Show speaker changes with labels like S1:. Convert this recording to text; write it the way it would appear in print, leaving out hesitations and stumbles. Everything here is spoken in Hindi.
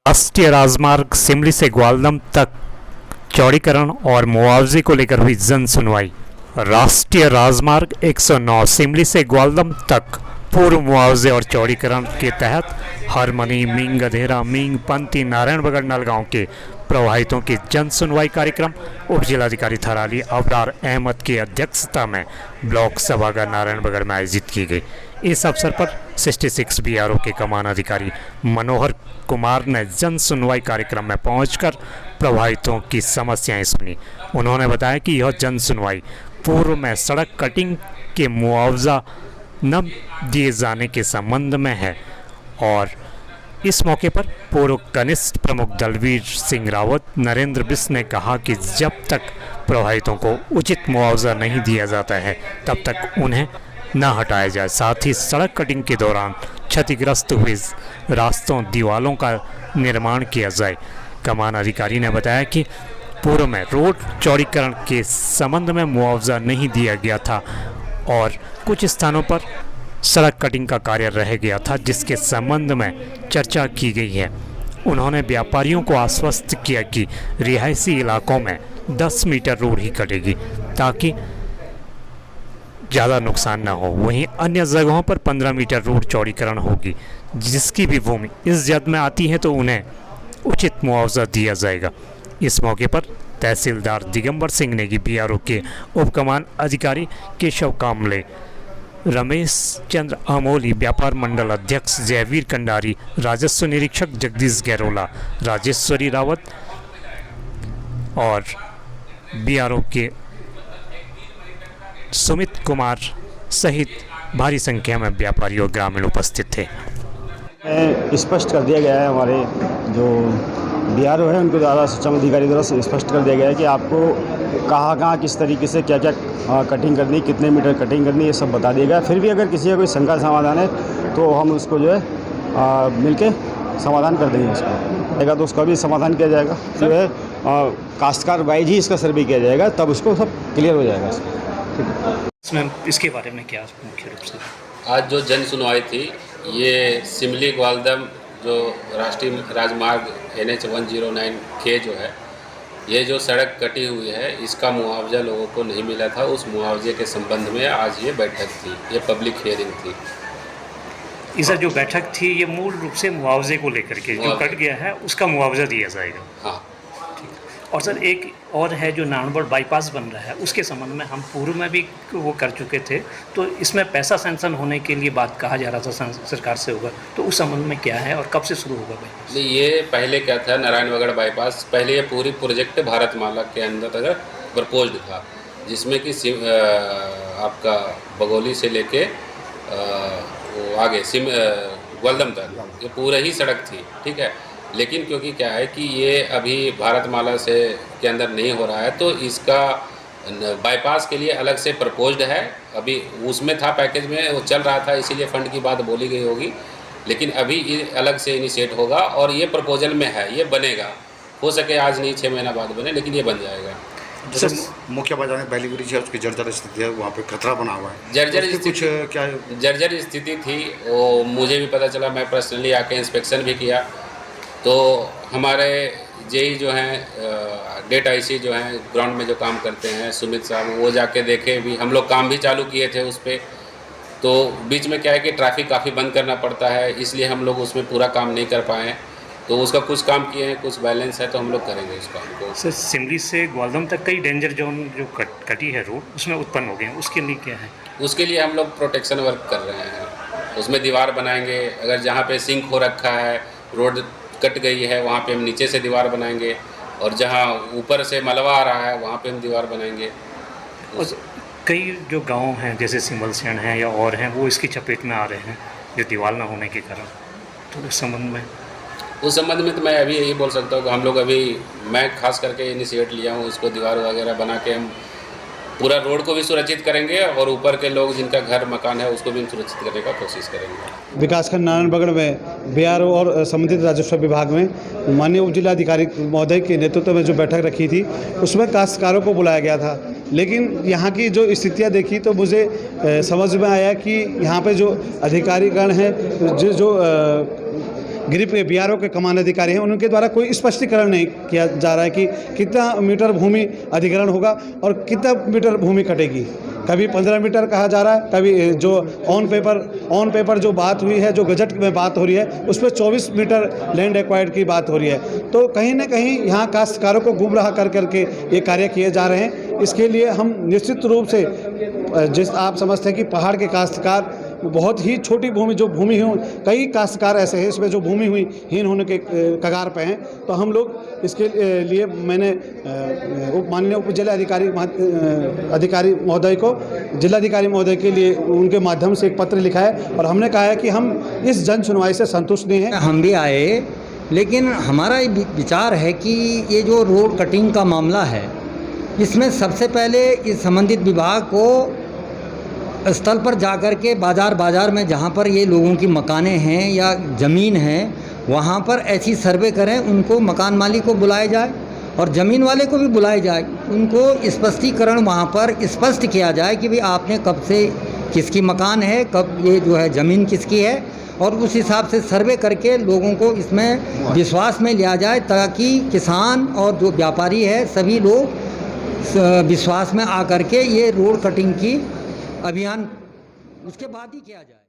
S1: राष्ट्रीय राजमार्ग सिमली से ग्वालदम तक चौड़ीकरण और मुआवजे को लेकर हुई जन सुनवाई। राष्ट्रीय राजमार्ग 109 सिमली से ग्वालदम तक पूर्व मुआवजे और चौड़ीकरण के तहत हरमनी, मींग, गधेरा, मींग, पंती, नारायणबगड़, नलगांव के प्रभावितों की जन सुनवाई कार्यक्रम उप जिलाधिकारी थराली अबरार अहमद की अध्यक्षता में ब्लॉक सभागार नारायणबगड़ में आयोजित की गई। इस अवसर पर 66 बीआरओ के कमान अधिकारी मनोहर कुमार ने जन सुनवाई कार्यक्रम में पहुंचकर प्रभावितों की समस्याएं सुनी। उन्होंने बताया कि यह जन सुनवाई पूर्व में सड़क कटिंग के मुआवजा न दिए जाने के संबंध में है और इस मौके पर पूर्व कनिष्ठ प्रमुख दलवीर सिंह रावत, नरेंद्र बिस्व ने कहा कि जब तक प्रभावितों को उचित मुआवजा नहीं दिया जाता है तब तक उन्हें न हटाया जाए। साथ ही सड़क कटिंग के दौरान क्षतिग्रस्त हुए रास्तों, दीवालों का निर्माण किया जाए। कमान अधिकारी ने बताया कि पूर्व में रोड चौड़ीकरण के संबंध में मुआवजा नहीं दिया गया था और कुछ स्थानों पर सड़क कटिंग का कार्य रह गया था, जिसके संबंध में चर्चा की गई है। उन्होंने व्यापारियों को आश्वस्त किया कि रिहायशी इलाकों में 10 मीटर रोड ही कटेगी ताकि ज़्यादा नुकसान न हो। वहीं अन्य जगहों पर 15 मीटर रोड चौड़ीकरण होगी। जिसकी भी भूमि इस जद में आती है तो उन्हें उचित मुआवजा दिया जाएगा। इस मौके पर तहसीलदार दिगंबर सिंह नेगी, बीआरओ के उप कमान अधिकारी केशव कामले, रमेश चंद्र अमोली, व्यापार मंडल अध्यक्ष जयवीर कंडारी, राजस्व निरीक्षक जगदीश गैरोला, राजेश्वरी रावत और बीआरओ के सुमित कुमार सहित भारी संख्या में व्यापारी और ग्रामीण उपस्थित थे।
S2: स्पष्ट कर दिया गया है, हमारे जो बीआरओ है उनके द्वारा, शिक्षा अधिकारी द्वारा स्पष्ट कर दिया गया है कि आपको कहाँ किस तरीके से क्या क्या कटिंग करनी, कितने मीटर कटिंग करनी, ये सब बता दिया गया। फिर भी अगर किसी का कोई शंका समाधान है तो हम उसको जो है मिलके समाधान कर देंगे। उसका तो उसका भी समाधान किया जाएगा। जो है काश्तकार वाइज ही इसका सर्वे किया जाएगा, तब उसको सब क्लियर हो जाएगा।
S1: इसमें इसके बारे में क्या मुख्य रूप से
S3: आज जो जन सुनवाई थी, ये सिमली ग्वालदम जो राष्ट्रीय राजमार्ग NH 109 के जो है, ये जो सड़क कटी हुई है इसका मुआवजा लोगों को नहीं मिला था। उस मुआवजे के संबंध में आज ये बैठक थी, ये पब्लिक हियरिंग थी।
S1: इस जो बैठक थी ये मूल रूप से मुआवजे को लेकर के, जो कट गया है उसका मुआवजा दिया जाएगा।
S3: हाँ।
S1: और सर एक और है जो नारायणगढ़ बाईपास बन रहा है, उसके संबंध में हम पूर्व में भी वो कर चुके थे, तो इसमें पैसा सैंक्शन होने के लिए बात कहा जा रहा था सरकार से होगा, तो उस संबंध में क्या है और कब से शुरू होगा भाई?
S3: ये पहले क्या था, नारायणबगड़ बाईपास पहले ये पूरी प्रोजेक्ट भारतमाला के अंदर अगर प्रपोज्ड था, जिसमें कि आपका बगोली से लेके वो आगे ग्वालदम तक ये पूरा ही सड़क थी, ठीक है। लेकिन क्योंकि क्या है कि ये अभी भारतमाला से के अंदर नहीं हो रहा है, तो इसका बाईपास के लिए अलग से प्रपोज्ड है। अभी उसमें था, पैकेज में वो चल रहा था, इसीलिए फंड की बात बोली गई होगी। लेकिन अभी ये अलग से इनिशिएट होगा और ये प्रपोजल में है, ये बनेगा। हो सके आज नहीं, 6 महीना बाद बने, लेकिन ये बन जाएगा।
S4: जैसे मुख्य बाजार में पहली ब्रिज है, उसकी जर्जर स्थिति है, वहाँ पे खतरा बना हुआ है।
S3: जर्जर स्थिति थी, वो मुझे भी पता चला। मैं पर्सनली आके इंस्पेक्शन भी किया, तो हमारे जेई जो हैं, डेट आईसी जो हैं, ग्राउंड में जो काम करते हैं, सुमित साहब, वो जाके देखे भी। हम लोग काम भी चालू किए थे उस पर। तो बीच में क्या है कि ट्रैफिक काफ़ी बंद करना पड़ता है, इसलिए हम लोग उसमें पूरा काम नहीं कर पाए। तो उसका कुछ काम किए हैं, कुछ बैलेंस है, तो हम लोग करेंगे उस काम को।
S1: सर सिमली से ग्वालदम तक कई डेंजर जोन जो कटी है रोड, उसमें उत्पन्न हो गए हैं, उसके लिए क्या है?
S3: उसके लिए हम लोग प्रोटेक्शन वर्क कर रहे हैं। उसमें दीवार बनाएंगे, अगर जहाँ पे सिंक हो रखा है, रोड कट गई है, वहाँ पे हम नीचे से दीवार बनाएंगे, और जहाँ ऊपर से मलबा आ रहा है वहाँ पे हम दीवार बनाएंगे।
S1: और कई जो गांव हैं जैसे सिमलसेन हैं या और हैं, वो इसकी चपेट में आ रहे हैं जो दीवार ना होने के कारण। तो उस संबंध में तो मैं अभी यही बोल सकता हूँ कि हम लोग मैं खास करके इनिशिएट लिया हूँ, इसको दीवार वगैरह बना के हम पूरा रोड को भी सुरक्षित करेंगे और ऊपर के लोग जिनका घर मकान है उसको भी सुरक्षित करने का कोशिश करेंगे।
S2: विकासखंड नारायणबगड़ में बीआरओ और संबंधित राजस्व विभाग में माननीय उप जिलाधिकारी महोदय के नेतृत्व में जो बैठक रखी थी, उसमें काश्तकारों को बुलाया गया था। लेकिन यहाँ की जो स्थितियाँ देखी तो मुझे समझ में आया कि यहाँ पे जो अधिकारीगण हैं, जो
S5: ग्रिप के BRO के कमान अधिकारी हैं, उनके द्वारा कोई स्पष्टीकरण नहीं किया जा रहा है कि कितना मीटर भूमि अधिग्रहण होगा और कितना मीटर भूमि कटेगी। कभी 15 मीटर कहा जा रहा है, कभी जो ऑन पेपर जो बात हुई है, जो गजट में बात हो रही है, उस पर 24 मीटर लैंड एक्वायर्ड की बात हो रही है। तो कहीं ना कहीं यहाँ काश्तकारों को गुमराह कर करके ये कार्य किए जा रहे हैं। इसके लिए हम निश्चित रूप से, जिस आप समझते हैं कि पहाड़ के काश्तकार बहुत ही छोटी भूमि, जो भूमि हुई, कई काश्तकार ऐसे हैं इसमें जो भूमि हुई हीन होने के कगार पे हैं, तो हम लोग इसके लिए मैंने माननीय उप जिलाधिकारी जिलाधिकारी महोदय के लिए उनके माध्यम से एक पत्र लिखा है और हमने कहा है कि हम इस जन सुनवाई से संतुष्ट नहीं हैं।
S6: हम भी आए, लेकिन हमारा विचार है कि ये जो रोड कटिंग का मामला है, इसमें सबसे पहले इस संबंधित विभाग को स्थल पर जाकर के बाज़ार में जहाँ पर ये लोगों की मकानें हैं या ज़मीन है, वहाँ पर ऐसी सर्वे करें, उनको मकान मालिक को बुलाया जाए और ज़मीन वाले को भी बुलाया जाए, उनको स्पष्टीकरण वहाँ पर स्पष्ट किया जाए कि भाई आपने कब से किसकी मकान है, कब ये जो है ज़मीन किसकी है, और उस हिसाब से सर्वे करके लोगों को इसमें विश्वास में लिया जाए, ताकि किसान और जो व्यापारी है सभी लोग विश्वास में आकर के ये रोड कटिंग की अभियान उसके बाद ही किया जाए।